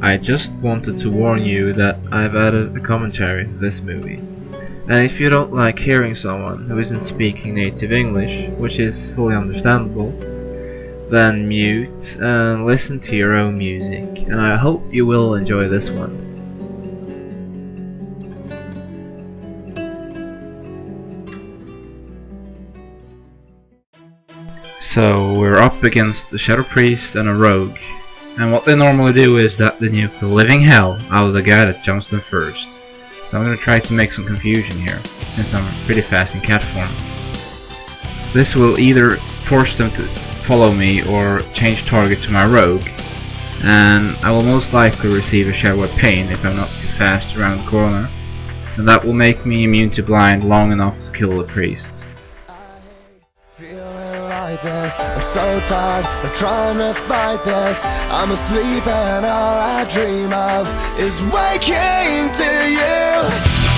I just wanted to warn you that I've added a commentary to this movie. And if you don't like hearing someone who isn't speaking native English, which is fully understandable, then mute and listen to your own music, and I hope you will enjoy this one. So we're up against the Shadow Priest and a rogue, and what they normally do is that they nuke the living hell out of the guy that jumps them first. So I'm gonna try to make some confusion here, since I'm pretty fast in cat form. This will either force them to follow me or change target to my rogue, and I will most likely receive a Shadow of Pain if I'm not too fast around the corner, and that will make me immune to blind long enough to kill the priest. I'm so tired of trying to fight this. I'm asleep and all I dream of is waking to you.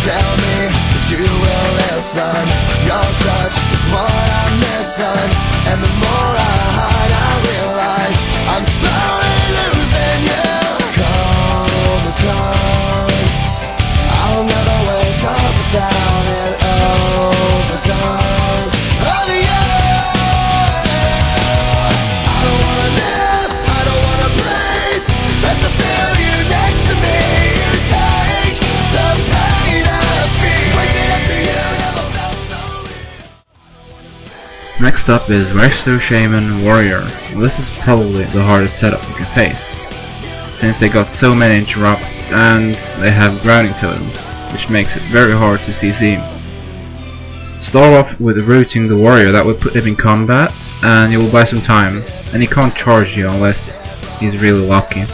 Tell me that you will listen. Your touch is what I'm missing, and the more I hide I realize I'm slowly losing you. Comatose, I'll never wake up without an overdose of you. Next up is Wrestler, Shaman, Warrior. Well, this is probably the hardest setup you can face, since they got so many interrupts and they have grounding totems, which makes it very hard to CC. Start off with rooting the warrior. That will put him in combat, and you will buy some time, and he can't charge you unless he's really lucky.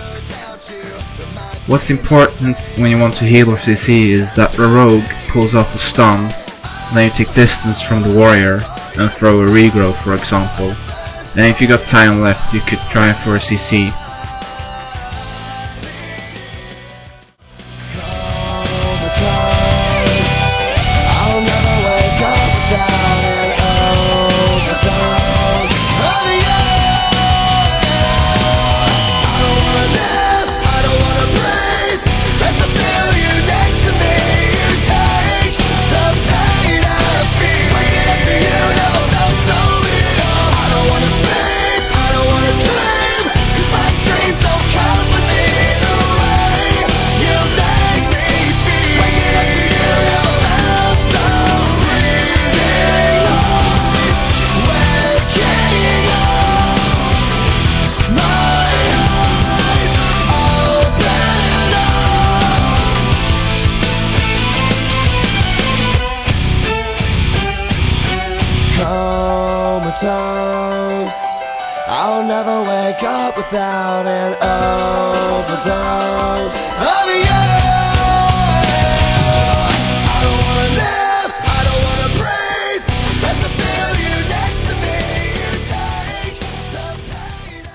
What's important when you want to heal or CC is that the rogue pulls off a stun, then you take distance from the warrior and throw a regrow, for example, and if you got time left you could try for a CC. I'll never wake up without an overdose of you. I don't wanna live, I don't wanna breathe, unless I feel you next to me. You take the pain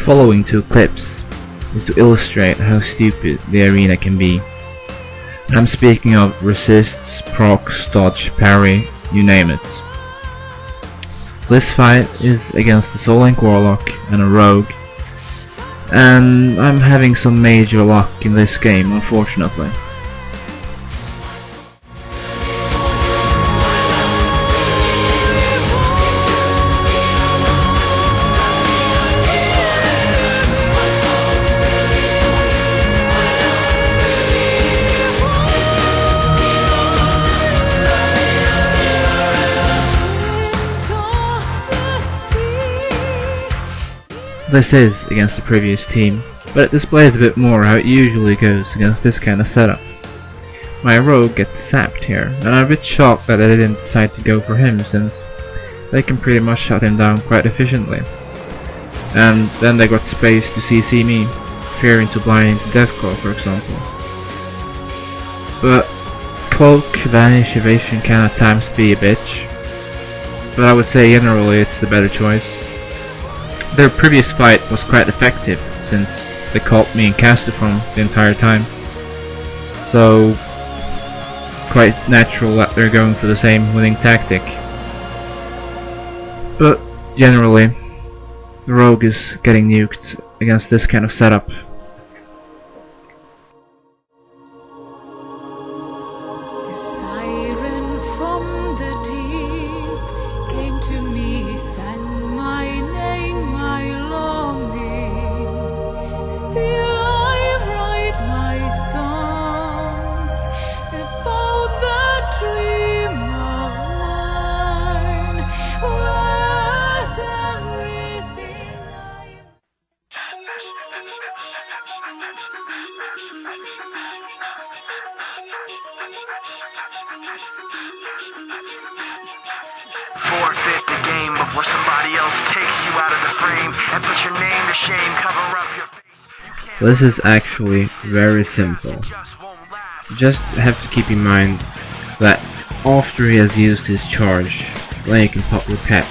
Following two clips is to illustrate how stupid the arena can be. I'm speaking of resists, procs, dodge, parry, you name it. This fight is against the Soul Link Warlock and a rogue. and I'm having some major luck in this game, unfortunately. This is against the previous team, but it displays a bit more how it usually goes against this kind of setup. My rogue gets sapped here, and I'm a bit shocked that they didn't decide to go for him, since they can pretty much shut him down quite efficiently. And then they got space to CC me, fearing to blind into Deathclaw, for example. But Cloak, Vanish, Evasion can at times be a bitch, but I would say generally it's the better choice. Their previous fight was quite effective, since they caught me in caster form the entire time. So, quite natural that they're going for the same winning tactic. But, generally, the rogue is getting nuked against this kind of setup. A siren from the deep came to me, sang my name, my longing. Still I write my songs about that dream of mine, worth everything I... Forfeit the game before somebody else takes you out of the frame and put your name to shame, cover up your face. This is actually very simple. Just have to keep in mind that after he has used his charge, then you can pop your pet.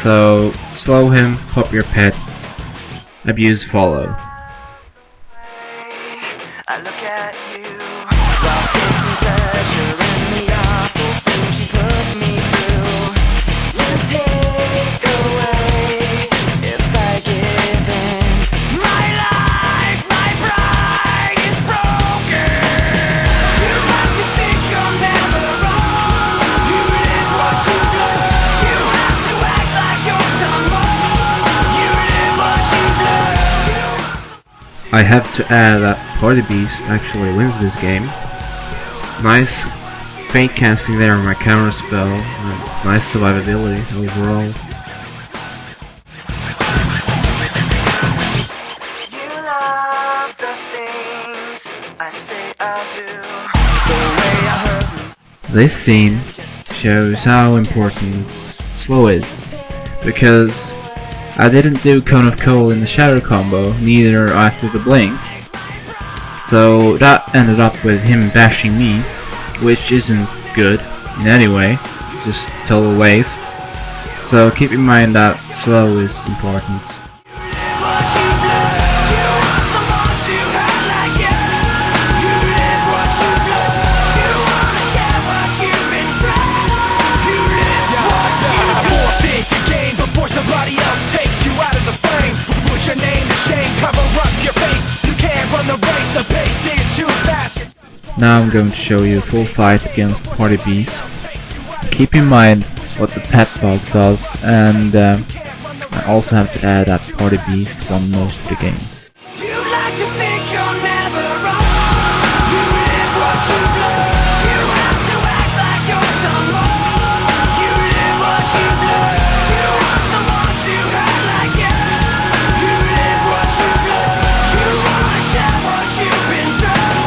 So slow him, pop your pet, abuse follow. I look at you while taking pleasure in the awful things you put me through. You take away if I give in. My life, my pride is broken. You like to think you're never wrong. You live what you learn. You have to act like you're someone. You live what you learn. I have to add that Party Beast actually wins this game. Nice faint casting there on my counter spell, and nice survivability overall. You love the things I say I'll do. The way I hurt. This scene shows how important slow is, because I didn't do Cone of Coal in the Shadow combo, neither after the blink. So that ended up with him bashing me, which isn't good in any way, just total waste. So keep in mind that slow is important. Somebody else takes you out of the frame. Put your name to shame, cover up your face. You can't run the race, the pace is too fast. Now I'm going to show you a full fight against Party Beast. Keep in mind what the pet bug does, and I also have to add that Party Beast won most of the games. You like to think you're never wrong. You live what you learn. You have to act like you're someone. You live what you learn. You want someone to hurt like you. You live what you learn. You wanna share what you've been through.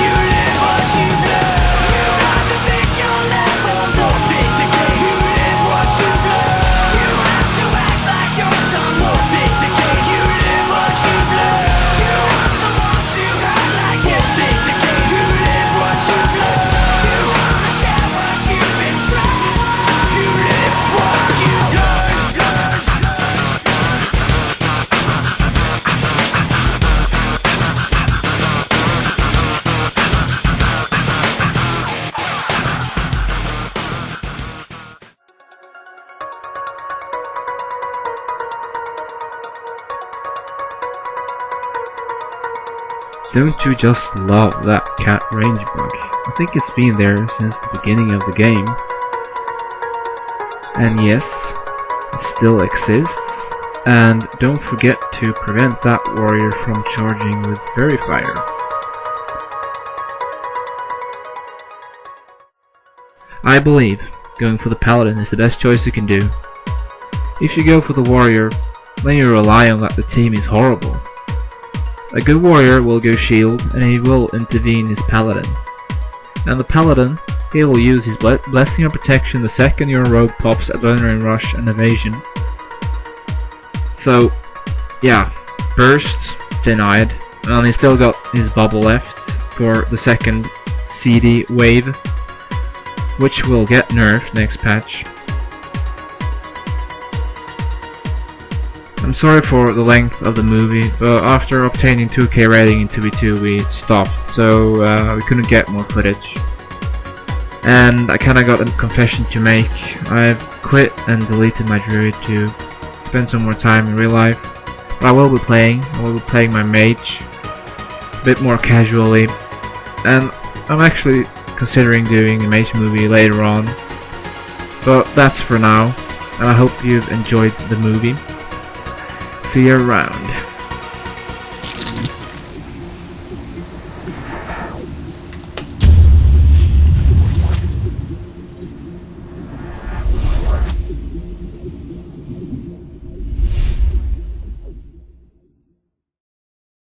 You live what you learn. You have to think you'll never forfeit the game. You live what you learn. You have to act like you're someone. Forfeit the game. You live what you Don't you just love that cat range bug? I think it's been there since the beginning of the game. And yes, it still exists. And don't forget to prevent that warrior from charging with Fairy Fire. I believe going for the paladin is the best choice you can do. If you go for the warrior, then you rely on that the team is horrible. A good warrior will go shield and he will intervene his paladin. And the paladin, he will use his blessing of protection the second your rogue pops adrenaline rush and evasion. So yeah, burst denied, and he still got his bubble left for the second CD wave, which will get nerfed next patch. I'm sorry for the length of the movie, but after obtaining 2k rating in 2v2 we stopped, so we couldn't get more footage. And I kinda got a confession to make. I've quit and deleted my druid to spend some more time in real life. But I will be playing my mage a bit more casually, and I'm actually considering doing a mage movie later on. But that's for now, and I hope you've enjoyed the movie. See you around.